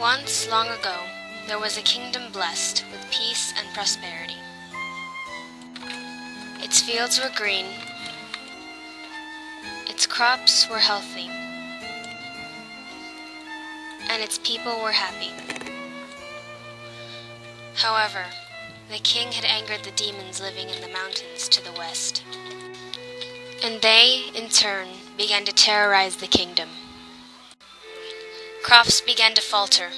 Once, long ago, there was a kingdom blessed with peace and prosperity. Its fields were green, its crops were healthy, and its people were happy. However, the king had angered the demons living in the mountains to the west, and they, in turn, began to terrorize the kingdom. Crops began to falter,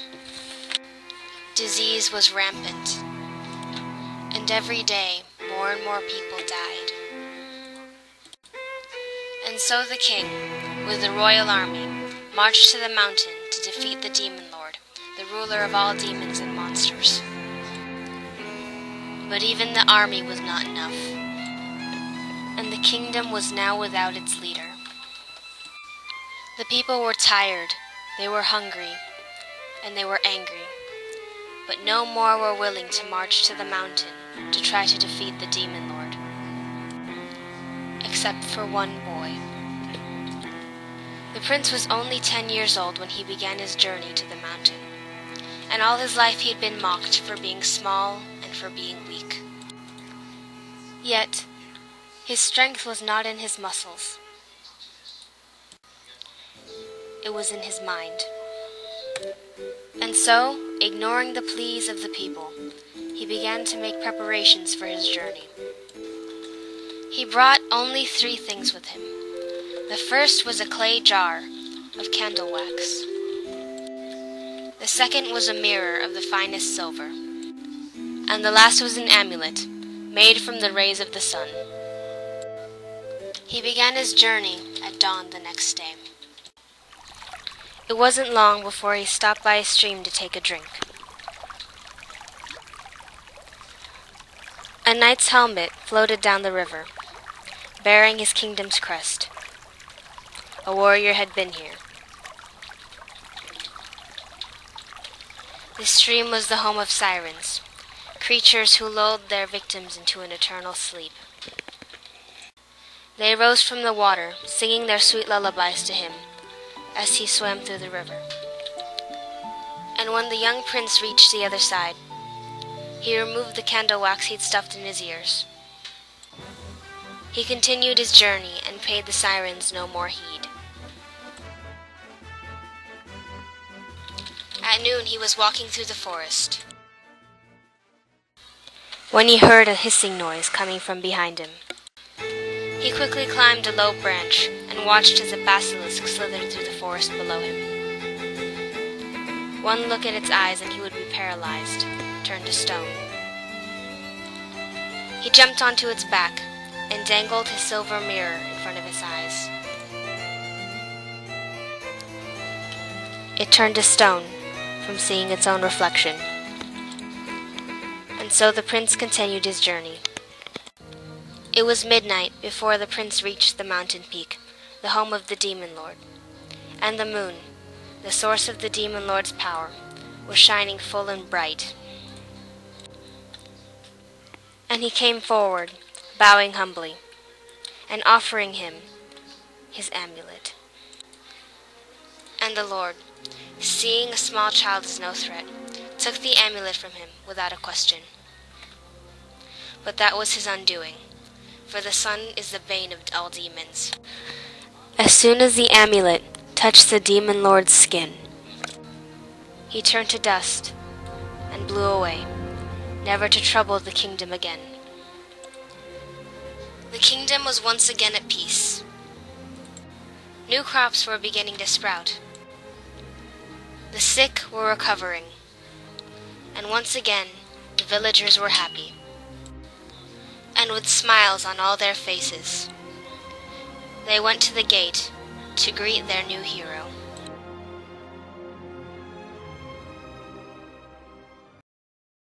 disease was rampant, and every day more and more people died. And so the king, with the royal army, marched to the mountain to defeat the demon lord, the ruler of all demons and monsters. But even the army was not enough, and the kingdom was now without its leader. The people were tired, they were hungry, and they were angry, but no more were willing to march to the mountain to try to defeat the demon lord, except for one boy. The prince was only 10 years old when he began his journey to the mountain, and all his life he had been mocked for being small and for being weak. Yet, his strength was not in his muscles. It was in his mind. And so, ignoring the pleas of the people, he began to make preparations for his journey. He brought only 3 things with him. The first was a clay jar of candle wax. The second was a mirror of the finest silver. And the last was an amulet, made from the rays of the sun. He began his journey at dawn the next day. It wasn't long before he stopped by a stream to take a drink. A knight's helmet floated down the river, bearing his kingdom's crest. A warrior had been here. This stream was the home of sirens, creatures who lulled their victims into an eternal sleep. They rose from the water, singing their sweet lullabies to him as he swam through the river. And when the young prince reached the other side, he removed the candle wax he'd stuffed in his ears. He continued his journey and paid the sirens no more heed. At noon he was walking through the forest, when he heard a hissing noise coming from behind him. He quickly climbed a low branch and watched as a basilisk slithered through the forest below him. One look at its eyes and he would be paralyzed, turned to stone. He jumped onto its back and dangled his silver mirror in front of his eyes. It turned to stone from seeing its own reflection. And so the prince continued his journey. It was midnight before the prince reached the mountain peak, the home of the demon lord. And the moon, the source of the demon lord's power, was shining full and bright. And he came forward, bowing humbly, and offering him his amulet. And the Lord, seeing a small child as no threat, took the amulet from him without a question. But that was his undoing, for the sun is the bane of all demons. As soon as the amulet touched the demon lord's skin, he turned to dust and blew away, never to trouble the kingdom again. The kingdom was once again at peace. New crops were beginning to sprout. The sick were recovering, and once again the villagers were happy, and with smiles on all their faces, they went to the gate to greet their new hero.